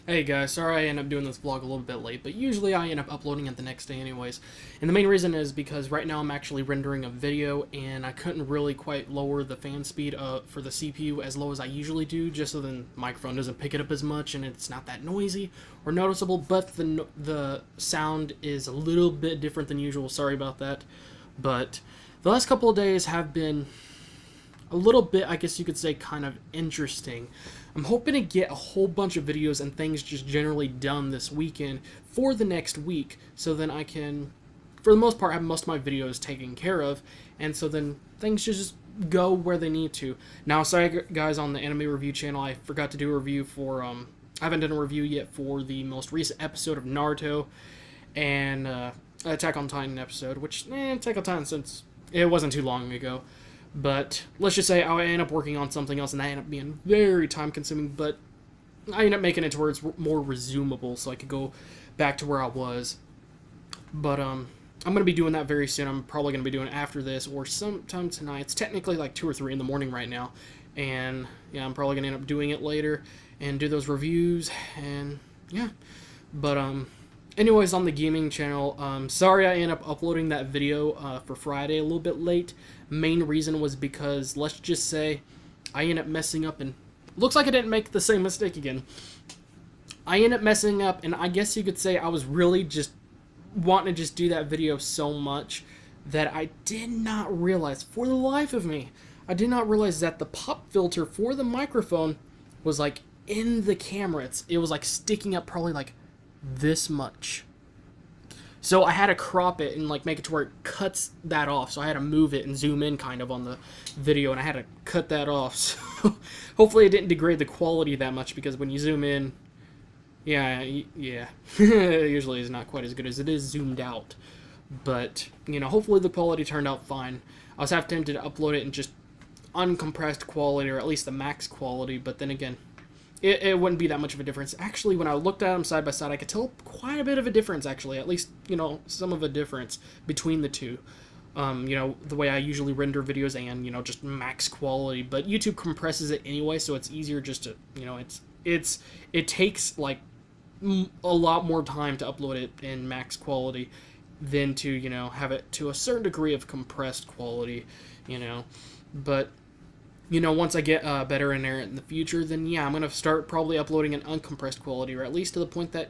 Hey guys, sorry I end up doing this vlog a little bit late, but usually I end up uploading it the next day anyways. And the main reason is because right now I'm actually rendering a video and I couldn't really quite lower the fan speed for the CPU as low as I usually do, just so the microphone doesn't pick it up as much and it's not that noisy or noticeable, but the sound is a little bit different than usual. Sorry about that. But the last couple of days have been a little bit, I guess you could say, kind of interesting. I'm hoping to get a whole bunch of videos and things just generally done this weekend for the next week, so then I can, for the most part, have most of my videos taken care of, and so then things just go where they need to. Now, sorry guys, on the anime review channel, I forgot to do a review for, I haven't done a review yet for the most recent episode of Naruto, and Attack on Titan episode, which, Attack on Titan, since it wasn't too long ago. But let's just say I end up working on something else, and that ended up being very time-consuming, but I ended up making it to where it's more resumable, so I could go back to where I was. But I'm going to be doing that very soon. I'm probably going to be doing it after this, or sometime tonight. It's technically like 2 or 3 in the morning right now, and yeah, I'm probably going to end up doing it later, and do those reviews, and yeah. But anyways, on the gaming channel, sorry I ended up uploading that video for Friday a little bit late. Main reason was because, let's just say, I ended up messing up, and looks like I didn't make the same mistake again. I ended up messing up, and I guess you could say I was really just wanting to just do that video so much that I did not realize, for the life of me, I did not realize that the pop filter for the microphone was like in the camera. It was like sticking up probably like this much. So I had to crop it and like make it to where it cuts that off. So I had to move it and zoom in kind of on the video, and I had to cut that off. So hopefully it didn't degrade the quality that much, because when you zoom in, yeah, it usually is not quite as good as it is zoomed out. But, you know, hopefully the quality turned out fine. I was half tempted to upload it in just uncompressed quality, or at least the max quality, but then again, it wouldn't be that much of a difference. Actually, when I looked at them side by side, I could tell quite a bit of a difference, actually. At least, you know, some of a difference between the two. You know, the way I usually render videos and, you know, just max quality. But YouTube compresses it anyway, so it's easier just to, you know, it takes, like, a lot more time to upload it in max quality than to, you know, have it to a certain degree of compressed quality, you know. But, you know, once I get better in there in the future, then yeah, I'm going to start probably uploading an uncompressed quality, or at least to the point that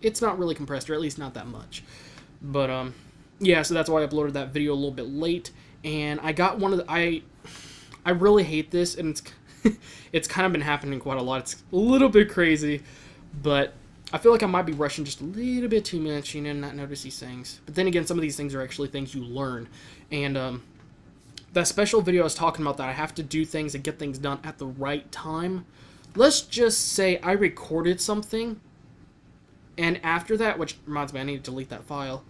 it's not really compressed, or at least not that much. But, yeah, so that's why I uploaded that video a little bit late, and I got one of the, I really hate this, and it's, it's kind of been happening quite a lot. It's a little bit crazy, but I feel like I might be rushing just a little bit too much, you know, not notice these things. But then again, some of these things are actually things you learn, and, that special video I was talking about, that I have to do things and get things done at the right time. Let's just say I recorded something, and after that, which reminds me, I need to delete that file.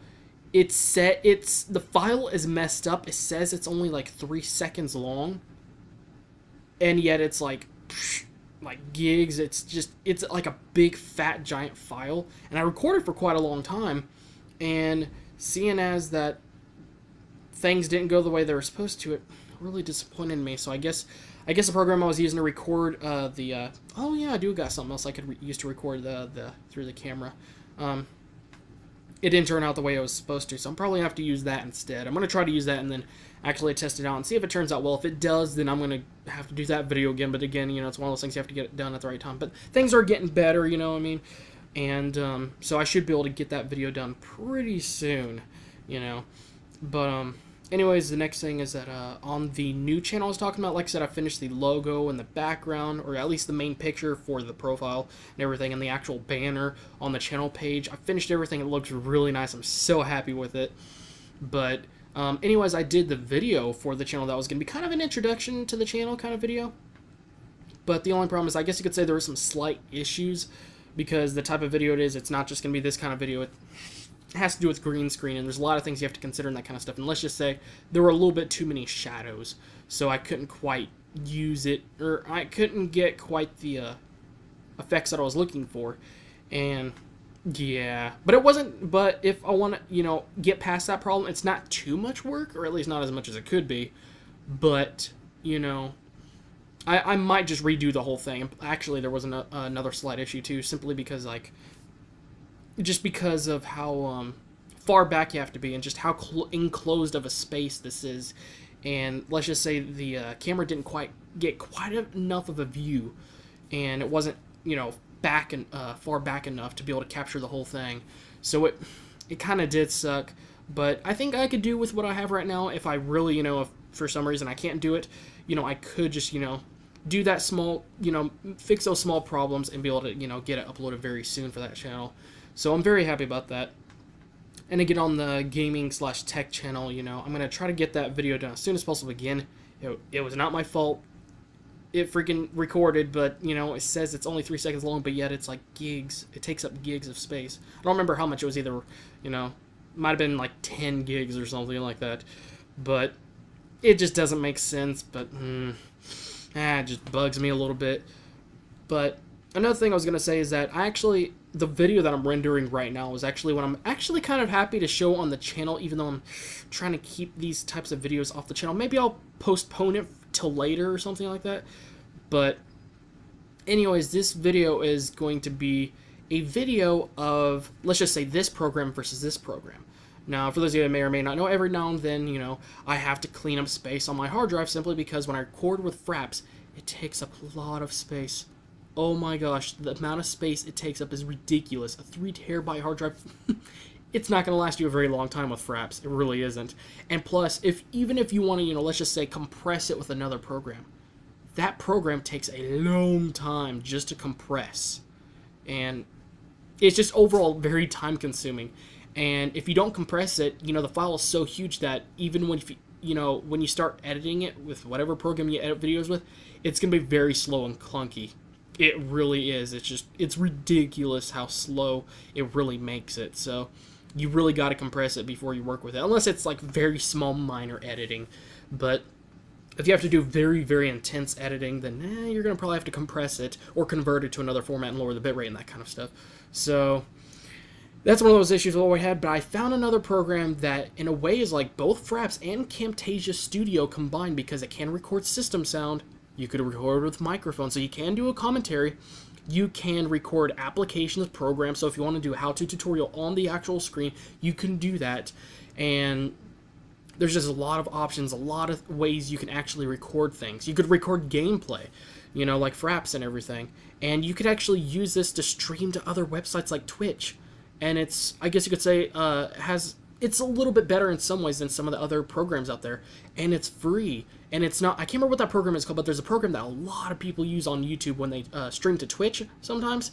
The file is messed up. It says it's only like 3 seconds long, and yet it's like gigs. It's like a big fat giant file, and I recorded for quite a long time, and seeing as that things didn't go the way they were supposed to, it really disappointed me. So I guess the program I was using to record oh yeah, I do got something else I could use to record through the camera. It didn't turn out the way I was supposed to, so I'm probably gonna have to use that instead. I'm gonna try to use that and then actually test it out and see if it turns out well. If it does, then I'm gonna have to do that video again. But again, you know, it's one of those things you have to get it done at the right time. But things are getting better, you know what I mean? And so I should be able to get that video done pretty soon, you know. But anyways, the next thing is that on the new channel I was talking about, like I said, I finished the logo and the background, or at least the main picture for the profile and everything, and the actual banner on the channel page. I finished everything. It looks really nice. I'm so happy with it. But anyways, I did the video for the channel that was going to be kind of an introduction to the channel kind of video. But the only problem is, I guess you could say there were some slight issues, because the type of video it is, it's not just going to be this kind of video. It has to do with green screen, and there's a lot of things you have to consider in that kind of stuff. And let's just say there were a little bit too many shadows, so I couldn't quite use it, or I couldn't get quite the effects that I was looking for. And yeah, but it wasn't. But if I want to, you know, get past that problem, it's not too much work, or at least not as much as it could be. But, you know, I might just redo the whole thing. Actually, there was another slight issue too, simply because like, just because of how far back you have to be and just how enclosed of a space this is. And let's just say the camera didn't quite get quite enough of a view, and it wasn't, you know, back and far back enough to be able to capture the whole thing. So it kind of did suck. But I think I could do with what I have right now. If I really, you know, if for some reason I can't do it, you know, I could just, you know, do that small, you know, fix those small problems and be able to, you know, get it uploaded very soon for that channel. So I'm very happy about that. And again, on the gaming/tech channel, you know, I'm going to try to get that video done as soon as possible. Again, it was not my fault. It freaking recorded, but, you know, it says it's only 3 seconds long, but yet it's like gigs. It takes up gigs of space. I don't remember how much it was either, you know, might have been like 10 gigs or something like that. But it just doesn't make sense, but it just bugs me a little bit. But another thing I was going to say is that the video that I'm rendering right now is actually what I'm actually kind of happy to show on the channel, even though I'm trying to keep these types of videos off the channel. Maybe I'll postpone it till later or something like that. But anyways, this video is going to be a video of, let's just say, this program versus this program. Now, for those of you that may or may not know, every now and then, you know, I have to clean up space on my hard drive simply because when I record with Fraps, it takes up a lot of space. Oh my gosh, the amount of space it takes up is ridiculous. A 3 terabyte hard drive, it's not going to last you a very long time with Fraps. It really isn't. And plus, even if you want to, you know, let's just say compress it with another program, that program takes a long time just to compress. And it's just overall very time consuming. And if you don't compress it, you know, the file is so huge that even when you start editing it with whatever program you edit videos with, it's going to be very slow and clunky. It really is. It's ridiculous how slow it really makes it. So you really got to compress it before you work with it, unless it's like very small minor editing. But if you have to do very, very intense editing, then you're going to probably have to compress it or convert it to another format and lower the bitrate and that kind of stuff. So that's one of those issues we had, but I found another program that in a way is like both Fraps and Camtasia Studio combined, because it can record system sound. You could record with microphone, so you can do a commentary. You can record applications, programs, so if you want to do a how-to tutorial on the actual screen, you can do that. And there's just a lot of options, a lot of ways you can actually record things. You could record gameplay, you know, like Fraps and everything. And you could actually use this to stream to other websites like Twitch. And it's, I guess you could say, it's a little bit better in some ways than some of the other programs out there. And it's free. And it's not, I can't remember what that program is called, but there's a program that a lot of people use on YouTube when they stream to Twitch sometimes.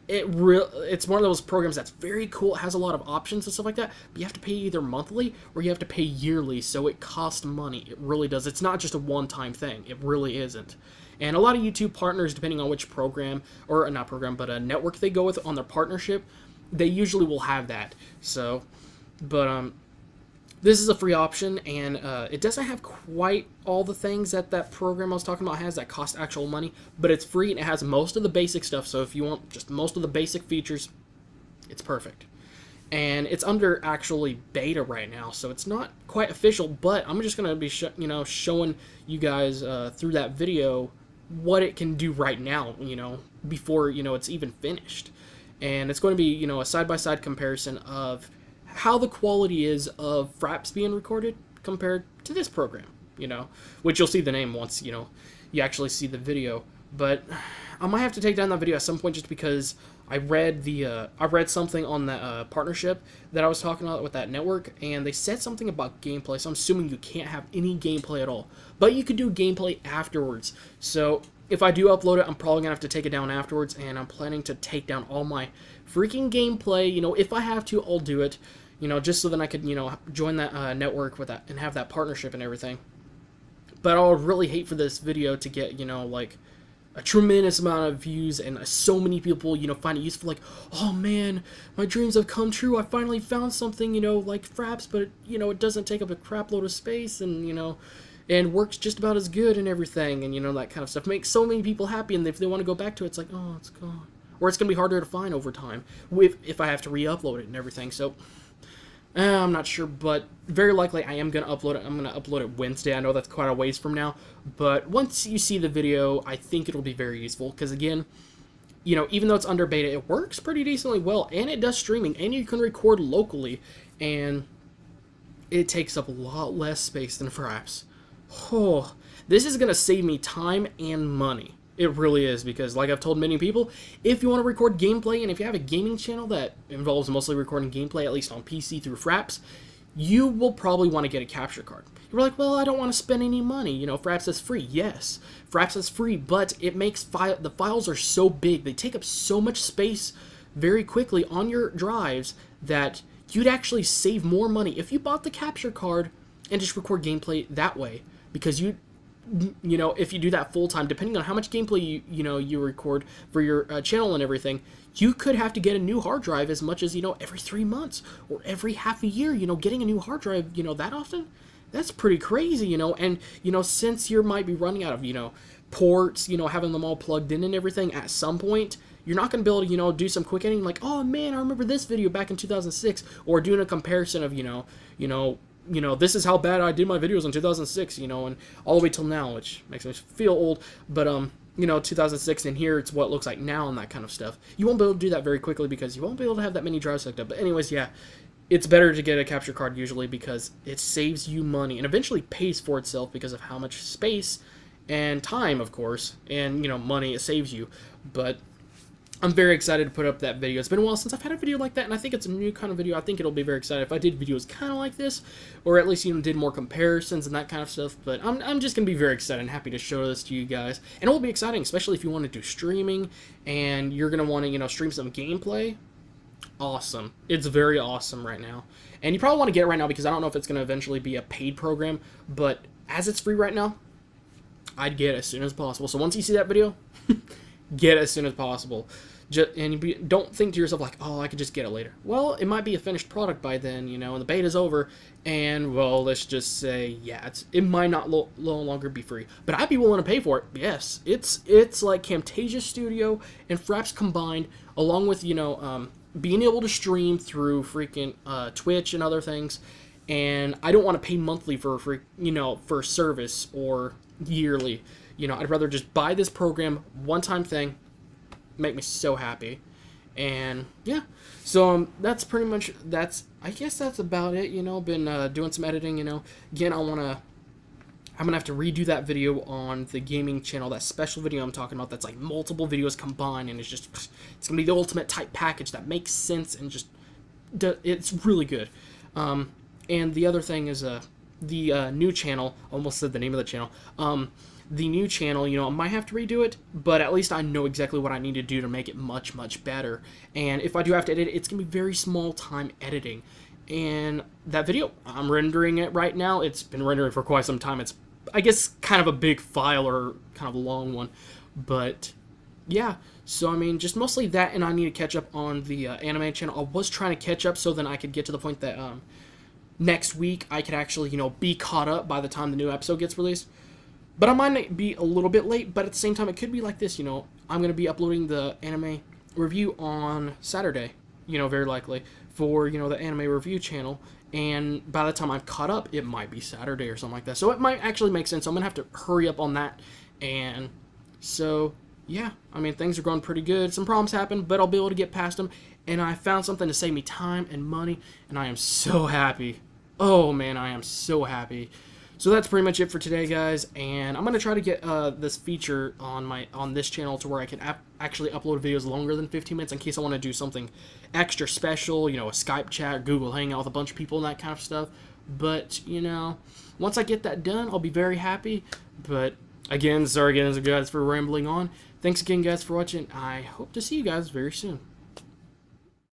It's one of those programs that's very cool. It has a lot of options and stuff like that, but you have to pay either monthly or you have to pay yearly, so it costs money. It really does. It's not just a one-time thing. It really isn't. And a lot of YouTube partners, depending on which program, or not program, but a network they go with on their partnership, they usually will have that. So, but this is a free option, and it doesn't have quite all the things that program I was talking about has that cost actual money, but it's free and it has most of the basic stuff. So if you want just most of the basic features, it's perfect. And it's under actually beta right now, so it's not quite official, but I'm just going to be showing you guys through that video what it can do right now, before it's even finished. And it's going to be a side-by-side comparison of how the quality is of Fraps being recorded compared to this program, which you'll see the name once you actually see the video. But I might have to take down that video at some point just because I read something on that partnership that I was talking about with that network, and they said something about gameplay, so I'm assuming you can't have any gameplay at all. But you could do gameplay afterwards. So if I do upload it, I'm probably going to have to take it down afterwards, and I'm planning to take down all my freaking gameplay. If I have to, I'll do it, just so then I could, join that network with that and have that partnership and everything. But I would really hate for this video to get, like, a tremendous amount of views and so many people, find it useful, like, oh man, my dreams have come true, I finally found something, like Fraps, but, it doesn't take up a crap load of space, and, and works just about as good and everything, and, that kind of stuff. Makes so many people happy, and if they want to go back to it, it's like, oh, it's gone. Or it's going to be harder to find over time, if I have to re-upload it and everything, so I'm not sure, but very likely I am going to upload it. I'm going to upload it Wednesday. I know that's quite a ways from now, but once you see the video, I think it'll be very useful, because again, you know, even though it's under beta, it works pretty decently well, and it does streaming, and you can record locally, and it takes up a lot less space than Fraps. Oh, this is going to save me time and money. It really is, because like I've told many people, if you want to record gameplay, and if you have a gaming channel that involves mostly recording gameplay, at least on PC through Fraps, you will probably want to get a capture card. You're like, well, I don't want to spend any money. You know, Fraps is free. Yes, Fraps is free, but it makes the files are so big. They take up so much space very quickly on your drives that you'd actually save more money if you bought the capture card and just record gameplay that way. Because you know, if you do that full time, depending on how much gameplay you record for your channel and everything, you could have to get a new hard drive as much as, you know, every 3 months or every half a year. You know, getting a new hard drive, you know, that often, that's pretty crazy, you know. And, you know, since you might be running out of, you know, ports, you know, having them all plugged in and everything at some point, you're not going to be able to, you know, do some quick editing like, oh man, I remember this video back in 2006, or doing a comparison of, this is how bad I did my videos in 2006, you know, and all the way till now, which makes me feel old, but, you know, 2006, and here it's what it looks like now and that kind of stuff. You won't be able to do that very quickly because you won't be able to have that many drives hooked up. But anyways, yeah, it's better to get a capture card usually because it saves you money and eventually pays for itself because of how much space and time, of course, and, you know, money it saves you. But I'm very excited to put up that video. It's been a while since I've had a video like that, and I think it's a new kind of video. I think it'll be very exciting if I did videos kind of like this, or at least, you know, did more comparisons and that kind of stuff. But I'm just going to be very excited and happy to show this to you guys. And it will be exciting, especially if you want to do streaming, and you're going to want to, you know, stream some gameplay. Awesome. It's very awesome right now. And you probably want to get it right now because I don't know if it's going to eventually be a paid program, but as it's free right now, I'd get it as soon as possible. So once you see that video, get it as soon as possible. Don't think to yourself like, oh, I could just get it later. Well, it might be a finished product by then, you know, and the beta's over, and, well, let's just say, yeah, it might not no longer be free, but I'd be willing to pay for it. Yes, it's like Camtasia Studio and Fraps combined, along with, you know, being able to stream through freaking Twitch and other things, and I don't want to pay monthly for for service or yearly. You know, I'd rather just buy this program, one-time thing, make me so happy. And yeah, so that's pretty much, I guess that's about it. You know, been doing some editing, you know. Again, I'm gonna have to redo that video on the gaming channel, that special video I'm talking about that's like multiple videos combined, and it's gonna be the ultimate type package that makes sense and just it's really good. And the other thing is the new channel, almost said the name of the channel, the new channel, you know, I might have to redo it, but at least I know exactly what I need to do to make it much, much better. And if I do have to edit it, it's going to be very small time editing. And that video, I'm rendering it right now. It's been rendering for quite some time. It's, I guess, kind of a big file or kind of a long one. But, yeah. So, I mean, just mostly that, and I need to catch up on the anime channel. I was trying to catch up so then I could get to the point that next week I could actually, you know, be caught up by the time the new episode gets released. But I might be a little bit late, but at the same time, it could be like this, you know. I'm going to be uploading the anime review on Saturday, you know, very likely, for, you know, the anime review channel. And by the time I'm caught up, it might be Saturday or something like that. So it might actually make sense. So I'm going to have to hurry up on that. And so, yeah, I mean, things are going pretty good. Some problems happen, but I'll be able to get past them. And I found something to save me time and money, and I am so happy. Oh, man, I am so happy. So that's pretty much it for today, guys, and I'm going to try to get this feature on this channel to where I can actually upload videos longer than 15 minutes in case I want to do something extra special, you know, a Skype chat, Google Hangout with a bunch of people and that kind of stuff. But, you know, once I get that done, I'll be very happy. But, again, sorry again, guys, for rambling on. Thanks again, guys, for watching. I hope to see you guys very soon.